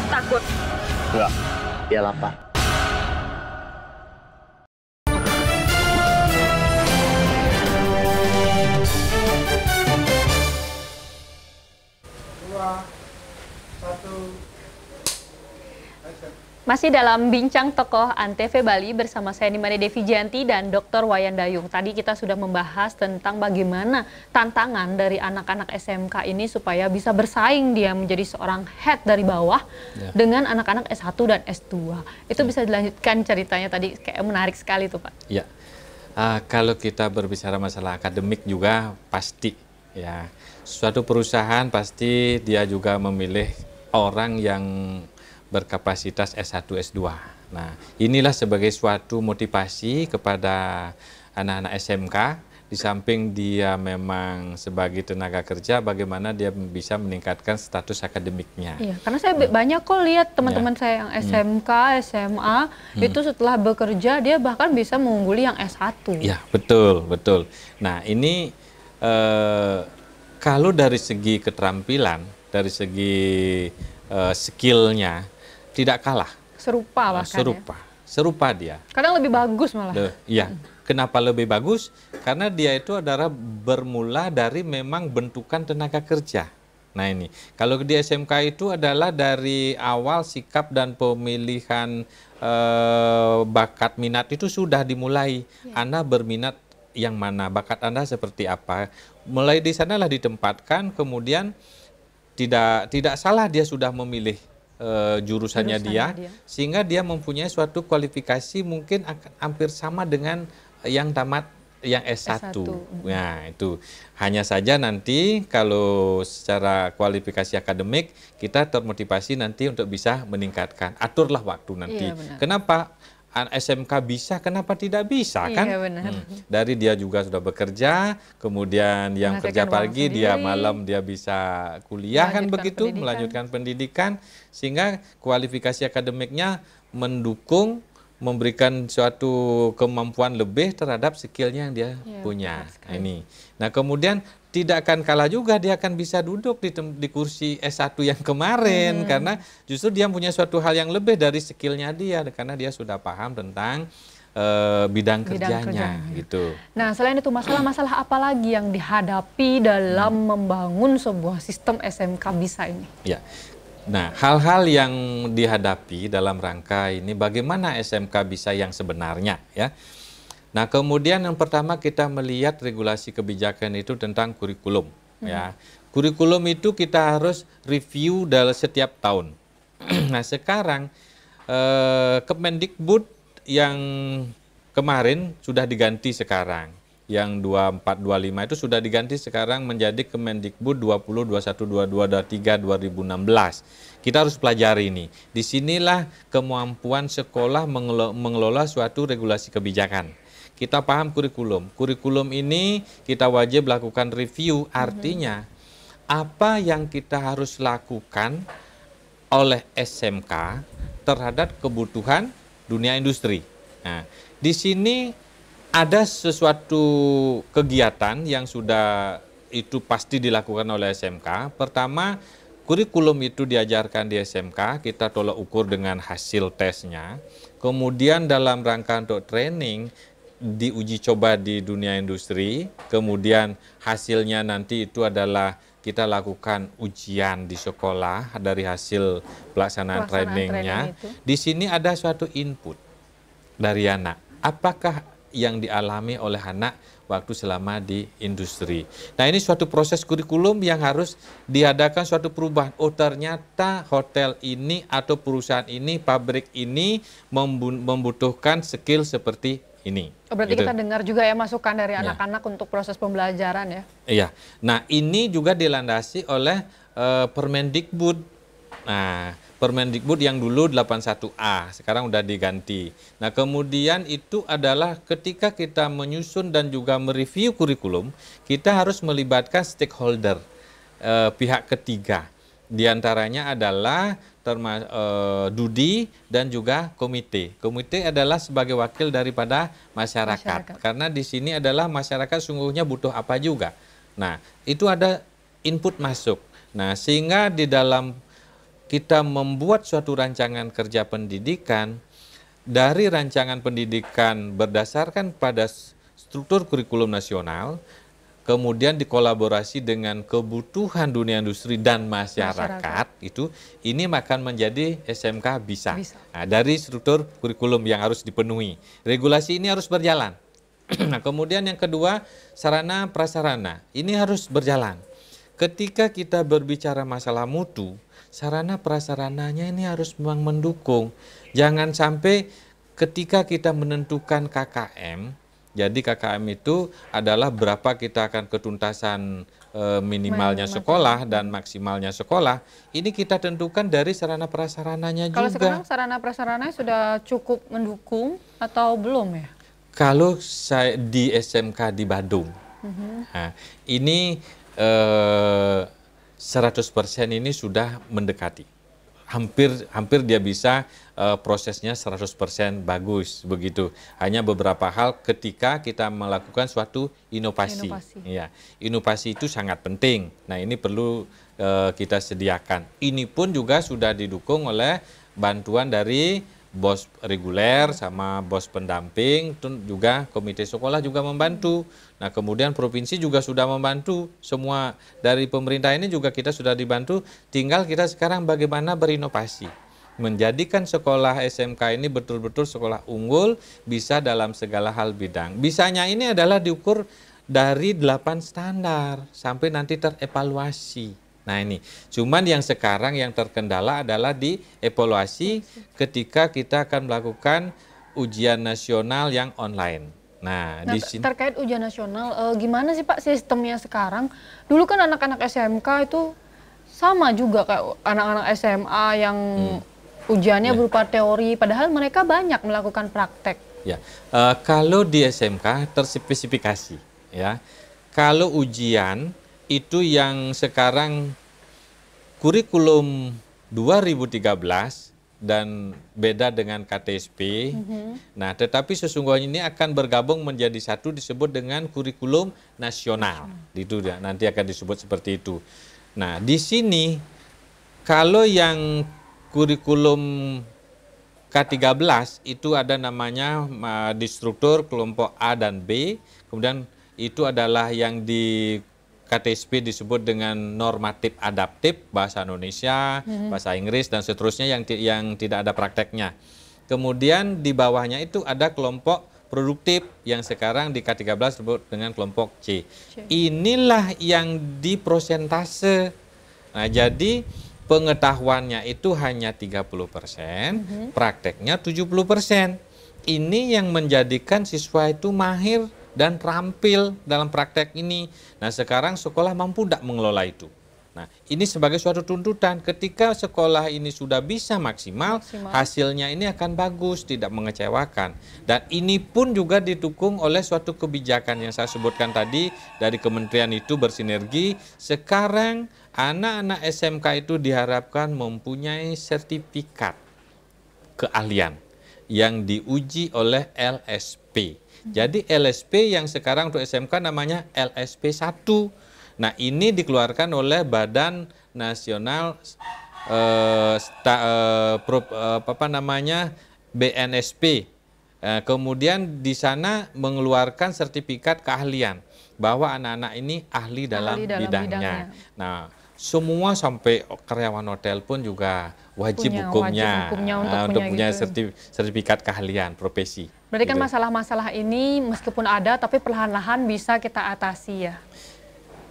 Takut. Enggak, dia lapar. Masih dalam Bincang Tokoh Antv Bali bersama saya Nimade Devi Janti dan Dr. Wayan Dayung. Tadi kita sudah membahas tentang bagaimana tantangan dari anak-anak SMK ini supaya bisa bersaing dia menjadi seorang head dari bawah dengan anak-anak S1 dan S2. Itu bisa dilanjutkan ceritanya tadi, kayak menarik sekali tuh Pak. Ya, kalau kita berbicara masalah akademik juga pasti ya. Suatu perusahaan pasti dia juga memilih orang yang berkapasitas S1, S2. Nah, inilah sebagai suatu motivasi kepada anak-anak SMK, di samping dia memang sebagai tenaga kerja, bagaimana dia bisa meningkatkan status akademiknya. Iya, karena saya banyak kok lihat teman-teman saya yang SMK, SMA, itu setelah bekerja dia bahkan bisa mengungguli yang S1. Iya, betul, betul. Nah, ini kalau dari segi keterampilan, dari segi skillnya, tidak kalah. Serupa bahkan Serupa dia. Kadang lebih bagus malah. Iya. Kenapa lebih bagus? Karena dia itu adalah bermula dari memang bentukan tenaga kerja. Nah ini, kalau di SMK itu adalah dari awal sikap dan pemilihan bakat minat itu sudah dimulai. Anak berminat yang mana, bakat Anda seperti apa. Mulai di sanalah ditempatkan, kemudian tidak salah dia sudah memilih jurusannya dia, sehingga dia mempunyai suatu kualifikasi mungkin akan hampir sama dengan yang tamat yang S1. Nah, itu hanya saja nanti kalau secara kualifikasi akademik kita termotivasi nanti untuk bisa meningkatkan. Aturlah waktu nanti. Kenapa SMK bisa, kenapa tidak bisa kan? Dari dia juga sudah bekerja, kemudian yang kerja pagi, dia malam dia bisa kuliah kan begitu, melanjutkan pendidikan, sehingga kualifikasi akademiknya mendukung, memberikan suatu kemampuan lebih terhadap skillnya yang dia punya. Nah, kemudian tidak akan kalah juga, dia akan bisa duduk di kursi S1 yang kemarin, karena justru dia punya suatu hal yang lebih dari skillnya dia, karena dia sudah paham tentang bidang kerjanya gitu. Nah, selain itu masalah-masalah apa lagi yang dihadapi dalam membangun sebuah sistem SMK bisa ini? Ya. Nah, hal-hal yang dihadapi dalam rangka ini bagaimana SMK bisa yang sebenarnya ya. Nah, kemudian yang pertama kita melihat regulasi kebijakan itu tentang kurikulum ya. Kurikulum itu kita harus review dalam setiap tahun. Nah, sekarang Kemendikbud yang kemarin sudah diganti sekarang. Yang 2425 itu sudah diganti sekarang menjadi Kemendikbud 20, 21, 22, 23, 2016. Kita harus pelajari ini. Disinilah kemampuan sekolah mengelola suatu regulasi kebijakan. Kita paham kurikulum. Kurikulum ini kita wajib lakukan review, artinya apa yang kita harus lakukan oleh SMK terhadap kebutuhan dunia industri. Nah, di sini ada sesuatu kegiatan yang sudah itu pasti dilakukan oleh SMK. Pertama, kurikulum itu diajarkan di SMK, kita tolak ukur dengan hasil tesnya. Kemudian dalam rangka untuk training, diuji coba di dunia industri. Kemudian hasilnya nanti itu adalah kita lakukan ujian di sekolah dari hasil pelaksanaan trainingnya. Di sini ada suatu input dari anak. Apakah yang dialami oleh anak waktu selama di industri. Nah, ini suatu proses kurikulum yang harus diadakan suatu perubahan. Oh, ternyata hotel ini atau perusahaan ini, pabrik ini membutuhkan skill seperti ini. Oh, berarti kita dengar juga ya masukan dari anak-anak untuk proses pembelajaran ya? Iya. Nah, ini juga dilandasi oleh Permendikbud. Nah, Permendikbud yang dulu 81A, sekarang udah diganti. Nah, kemudian itu adalah ketika kita menyusun dan juga mereview kurikulum, kita harus melibatkan stakeholder, pihak ketiga. Di antaranya adalah Dudi dan juga komite. Komite adalah sebagai wakil daripada masyarakat. Karena di sini adalah masyarakat sungguhnya butuh apa juga. Nah, itu ada input masuk. Nah, sehingga di dalam kita membuat suatu rancangan kerja pendidikan, dari rancangan pendidikan berdasarkan pada struktur kurikulum nasional, kemudian dikolaborasi dengan kebutuhan dunia industri dan masyarakat. Itu ini akan menjadi SMK bisa. Nah, dari struktur kurikulum yang harus dipenuhi. Regulasi ini harus berjalan. Nah, kemudian yang kedua, sarana prasarana. Ini harus berjalan. Ketika kita berbicara masalah mutu, sarana prasarananya ini harus memang mendukung. Jangan sampai ketika kita menentukan KKM, jadi KKM itu adalah berapa kita akan ketuntasan minimalnya sekolah dan maksimalnya sekolah. Ini kita tentukan dari sarana prasarananya juga. Kalau sekarang sarana prasarananya sudah cukup mendukung atau belum ya? Kalau saya di SMK di Badung, nah, ini 100% ini sudah mendekati. Hampir dia bisa prosesnya 100% bagus begitu. Hanya beberapa hal ketika kita melakukan suatu inovasi. Ya, inovasi itu sangat penting. Nah, ini perlu kita sediakan. Ini pun juga sudah didukung oleh bantuan dari bos reguler sama bos pendamping, juga komite sekolah juga membantu. Nah, kemudian provinsi juga sudah membantu. Semua dari pemerintah ini juga kita sudah dibantu. Tinggal kita sekarang bagaimana berinovasi. menjadikan sekolah SMK ini betul-betul sekolah unggul, bisa dalam segala hal bidang. Bisanya ini adalah diukur dari 8 standar sampai nanti terevaluasi. Nah ini, cuman yang sekarang yang terkendala adalah di evaluasi ketika kita akan melakukan ujian nasional yang online. Nah, di sini terkait ujian nasional, gimana sih Pak sistemnya sekarang? Dulu kan anak-anak SMK itu sama juga kayak anak-anak SMA yang ujiannya berupa teori, padahal mereka banyak melakukan praktek. Ya, kalau di SMK terspesifikasi, ya. Kalau ujian itu yang sekarang kurikulum 2013 dan beda dengan KTSP. Nah, tetapi sesungguhnya ini akan bergabung menjadi satu disebut dengan kurikulum nasional. Itu nanti akan disebut seperti itu. Nah, di sini kalau yang kurikulum K13 itu ada namanya di struktur kelompok A dan B, kemudian itu adalah yang di KTSP disebut dengan normatif adaptif, bahasa Indonesia, bahasa Inggris, dan seterusnya yang tidak ada prakteknya. Kemudian di bawahnya itu ada kelompok produktif yang sekarang di K13 disebut dengan kelompok C. Inilah yang diprosentase. Nah, jadi pengetahuannya itu hanya 30%, prakteknya 70%. Ini yang menjadikan siswa itu mahir dan terampil dalam praktek ini. Nah, sekarang sekolah mampu tidak mengelola itu. Nah, ini sebagai suatu tuntutan. Ketika sekolah ini sudah bisa maksimal, hasilnya ini akan bagus, tidak mengecewakan. Dan ini pun juga didukung oleh suatu kebijakan yang saya sebutkan tadi dari kementerian itu bersinergi. Sekarang anak-anak SMK itu diharapkan mempunyai sertifikat keahlian yang diuji oleh LSP. Jadi LSP yang sekarang untuk SMK namanya LSP 1. Nah, ini dikeluarkan oleh Badan Nasional BNSP. Kemudian di sana mengeluarkan sertifikat keahlian bahwa anak-anak ini ahli dalam bidangnya. Nah, semua sampai karyawan hotel pun juga wajib hukumnya untuk punya sertifikat keahlian profesi. Berarti kan masalah-masalah ini meskipun ada tapi perlahan-lahan bisa kita atasi ya.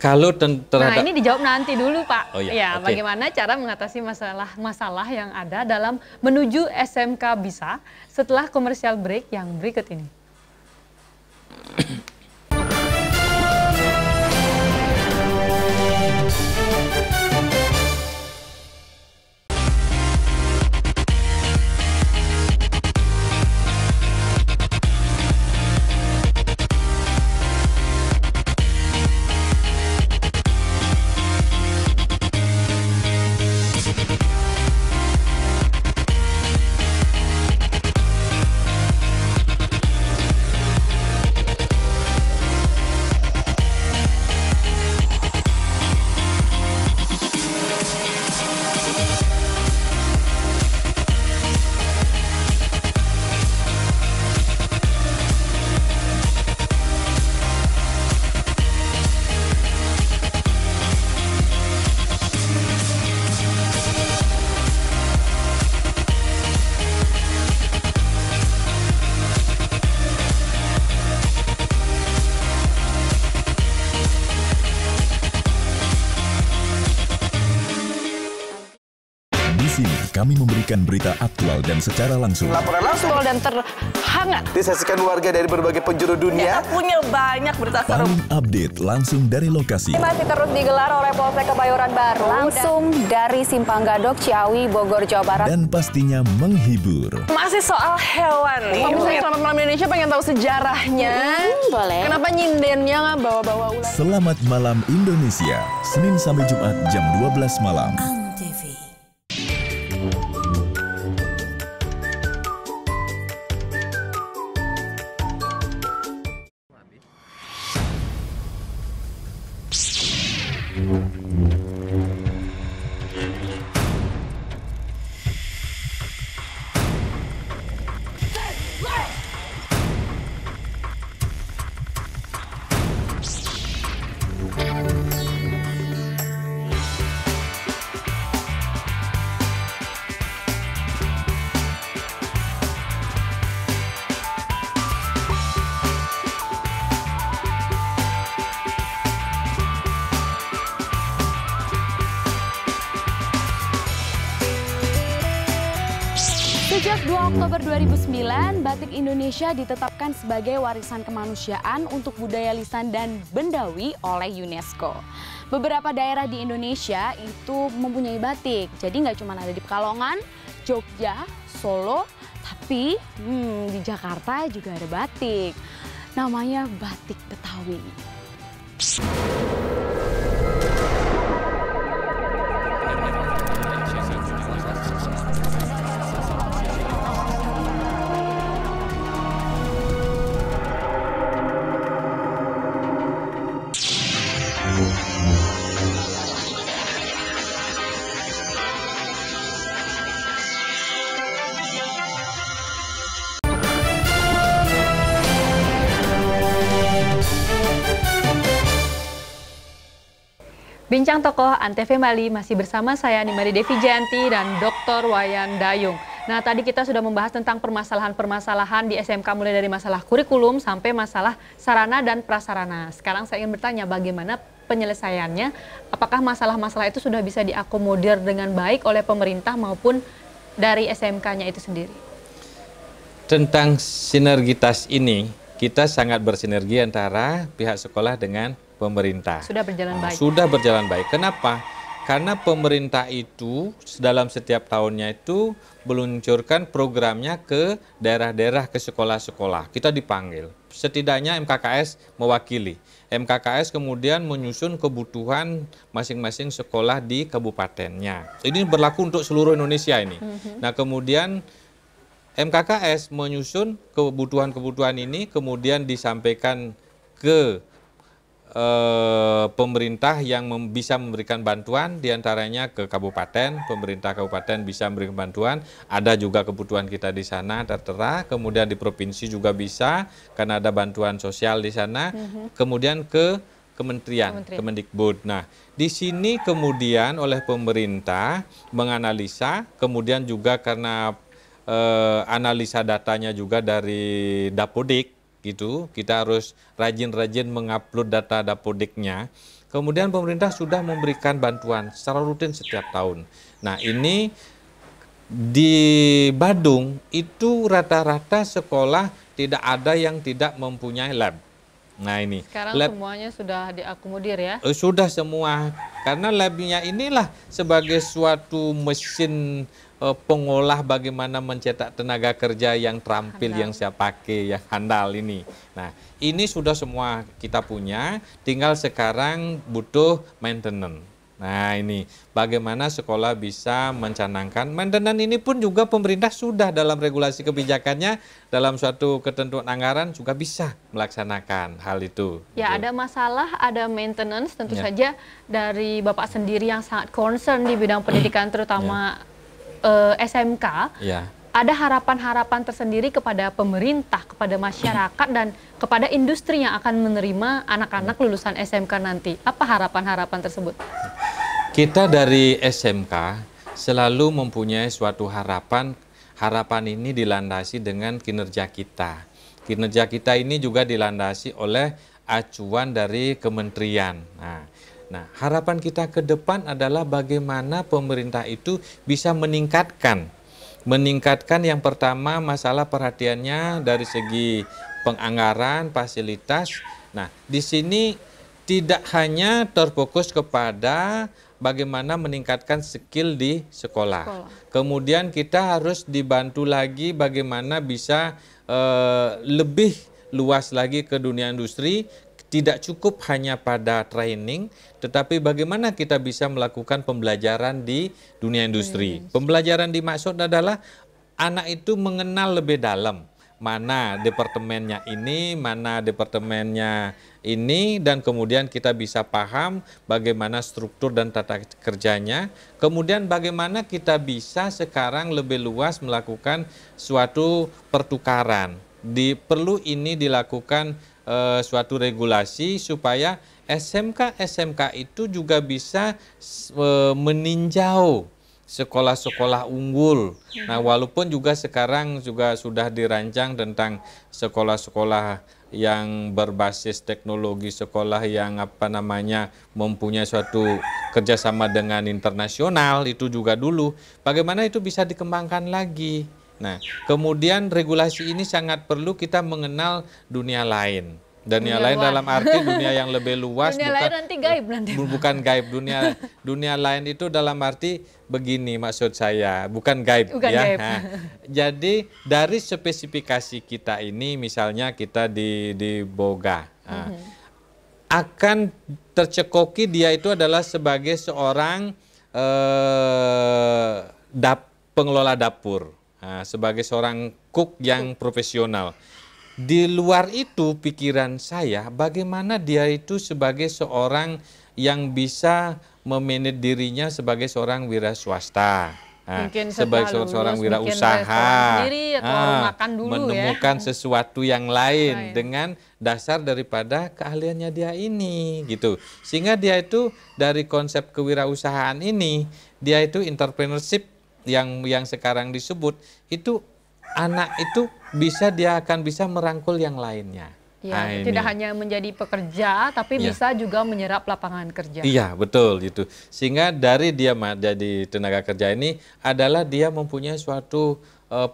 Kalau terhadap... Nah, ini dijawab nanti dulu Pak. Oh, ya, bagaimana cara mengatasi masalah-masalah yang ada dalam menuju SMK bisa setelah komersial break yang berikut ini. Kami memberikan berita aktual dan secara langsung. Laporan langsung dan terhangat disaksikan warga dari berbagai penjuru dunia. Kita punya banyak berita seru. Paling update langsung dari lokasi. Masih terus digelar oleh Polsek Kebayoran Baru. Langsung dari Simpang Gadok, Ciawi, Bogor, Jawa Barat. Dan pastinya menghibur. Masih soal hewan nih. Misalnya Selamat Malam Indonesia pengen tahu sejarahnya. Boleh. Kenapa nyindennya bawa-bawa ular? Selamat Malam Indonesia. Senin sampai Jumat jam 12 malam. Sejak 2 Oktober 2009, batik Indonesia ditetapkan sebagai warisan kemanusiaan untuk budaya lisan dan bendawi oleh UNESCO. Beberapa daerah di Indonesia itu mempunyai batik, jadi nggak cuma ada di Pekalongan, Jogja, Solo, tapi di Jakarta juga ada batik. Namanya batik Betawi. Bincang Tokoh Antv Bali masih bersama saya Nimade Devi Janti dan Dr. Wayan Dayung. Nah, tadi kita sudah membahas tentang permasalahan-permasalahan di SMK mulai dari masalah kurikulum sampai masalah sarana dan prasarana. Sekarang saya ingin bertanya bagaimana penyelesaiannya, apakah masalah-masalah itu sudah bisa diakomodir dengan baik oleh pemerintah maupun dari SMK-nya itu sendiri? Tentang sinergitas ini, kita sangat bersinergi antara pihak sekolah dengan pemerintah. Sudah berjalan baik. Sudah berjalan baik. Kenapa? Karena pemerintah itu dalam setiap tahunnya itu meluncurkan programnya ke daerah-daerah, ke sekolah-sekolah. Kita dipanggil. Setidaknya MKKS mewakili. MKKS kemudian menyusun kebutuhan masing-masing sekolah di kabupatennya. Ini berlaku untuk seluruh Indonesia ini. Nah, kemudian MKKS menyusun kebutuhan-kebutuhan ini kemudian disampaikan ke pemerintah yang bisa memberikan bantuan, diantaranya ke kabupaten, pemerintah kabupaten bisa memberikan bantuan, ada juga kebutuhan kita di sana tertera, kemudian di provinsi juga bisa, karena ada bantuan sosial di sana, kemudian ke Kementerian. Kemendikbud. Nah, di sini kemudian oleh pemerintah menganalisa, kemudian juga karena analisa datanya juga dari Dapodik, gitu, kita harus rajin-rajin mengupload data Dapodiknya. Kemudian pemerintah sudah memberikan bantuan secara rutin setiap tahun. Nah, ini di Badung itu rata-rata sekolah tidak ada yang tidak mempunyai lab. Nah, ini sekarang lab, semuanya sudah diakomodir ya? Sudah semua, karena labnya inilah sebagai suatu mesin pengolah bagaimana mencetak tenaga kerja yang terampil, yang siap pakai, yang handal ini. Nah, ini sudah semua kita punya, tinggal sekarang butuh maintenance. Nah, ini bagaimana sekolah bisa mencanangkan maintenance ini pun juga pemerintah sudah dalam regulasi kebijakannya, dalam suatu ketentuan anggaran juga bisa melaksanakan hal itu. Ya, ada masalah, ada maintenance, tentu saja dari Bapak sendiri yang sangat concern di bidang pendidikan terutama SMK, ada harapan-harapan tersendiri kepada pemerintah, kepada masyarakat, dan kepada industri yang akan menerima anak-anak lulusan SMK nanti. Apa harapan-harapan tersebut? Kita dari SMK selalu mempunyai suatu harapan. Harapan ini dilandasi dengan kinerja kita. Kinerja kita ini juga dilandasi oleh acuan dari kementerian. Nah, harapan kita ke depan adalah bagaimana pemerintah itu bisa meningkatkan yang pertama masalah perhatiannya dari segi penganggaran, fasilitas. Nah, di sini tidak hanya terfokus kepada bagaimana meningkatkan skill di sekolah. Kemudian kita harus dibantu lagi bagaimana bisa lebih luas lagi ke dunia industri. Tidak cukup hanya pada training, tetapi bagaimana kita bisa melakukan pembelajaran di dunia industri. Pembelajaran dimaksud adalah anak itu mengenal lebih dalam mana departemennya ini, mana departemennya ini, dan kemudian kita bisa paham bagaimana struktur dan tata kerjanya. Kemudian bagaimana kita bisa sekarang lebih luas melakukan suatu pertukaran. Perlu ini dilakukan suatu regulasi supaya SMK itu juga bisa meninjau sekolah-sekolah unggul. Nah, walaupun juga sekarang juga sudah dirancang tentang sekolah-sekolah yang berbasis teknologi, sekolah yang mempunyai suatu kerjasama dengan internasional, itu juga dulu. Bagaimana itu bisa dikembangkan lagi? Nah, kemudian regulasi ini sangat perlu kita mengenal dunia lain. Dunia lain luar. dalam arti dunia yang lebih luas, Dunia lain nanti gaib nanti. bukan gaib. Dunia lain itu dalam arti begini maksud saya, bukan gaib ya. Gaib. Nah, jadi dari spesifikasi kita ini, misalnya kita di Boga, akan tercekoki dia itu adalah sebagai seorang pengelola dapur. Sebagai seorang cook yang profesional. Di luar itu pikiran saya bagaimana dia itu sebagai seorang yang bisa memanage dirinya sebagai seorang wira swasta. Mungkin sebagai seorang wirausaha, menemukan sesuatu yang lain dengan dasar daripada keahliannya dia ini gitu. Sehingga dia itu dari konsep kewirausahaan ini, dia itu entrepreneurship yang sekarang disebut itu, anak itu dia akan bisa merangkul yang lainnya. Ya, tidak hanya menjadi pekerja, tapi bisa juga menyerap lapangan kerja. Iya, betul gitu. Sehingga dari dia jadi tenaga kerja ini adalah dia mempunyai suatu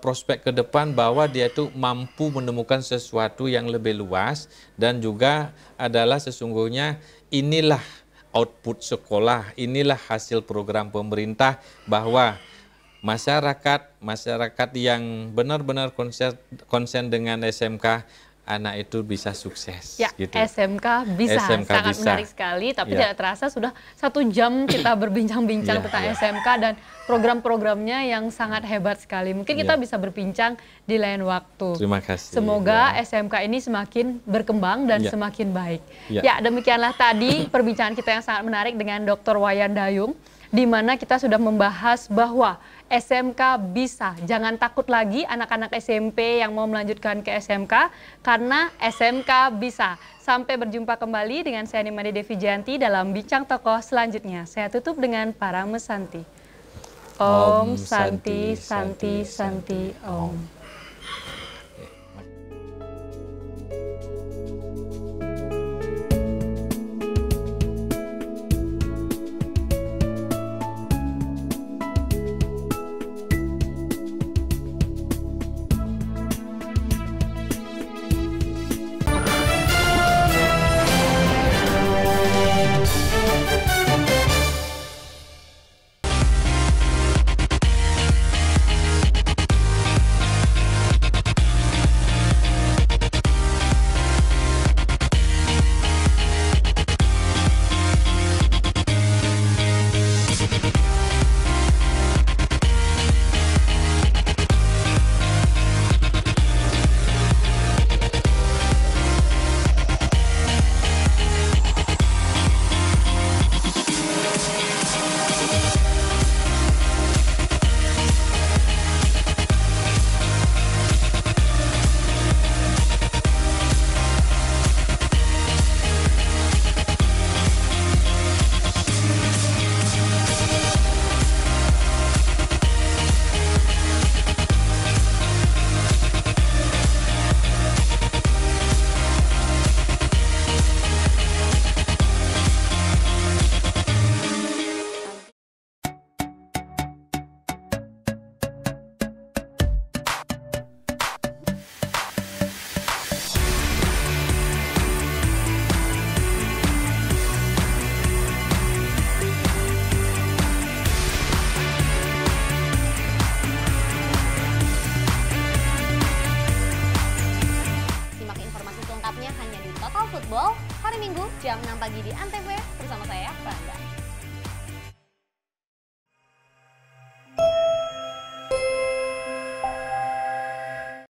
prospek ke depan bahwa dia itu mampu menemukan sesuatu yang lebih luas, dan juga adalah sesungguhnya inilah output sekolah, inilah hasil program pemerintah bahwa masyarakat yang benar-benar konsen dengan SMK, anak itu bisa sukses. Ya, gitu. SMK bisa, sangat bisa. menarik sekali. Tapi tidak terasa sudah 1 jam kita berbincang-bincang tentang SMK dan program-programnya yang sangat hebat sekali. Mungkin kita bisa berbincang di lain waktu. Terima kasih. Semoga SMK ini semakin berkembang dan semakin baik. Ya, demikianlah tadi perbincangan kita yang sangat menarik dengan Dr. Wayan Dayung, di mana kita sudah membahas bahwa SMK bisa. Jangan takut lagi anak-anak SMP yang mau melanjutkan ke SMK, karena SMK bisa. Sampai berjumpa kembali dengan saya Nimade Devi Jayanti dalam Bincang Tokoh selanjutnya. Saya tutup dengan Parama Santi. Om Santi, Santi, Santi, Om. Total Football hari Minggu jam 6 pagi di Antv bersama saya, Franda.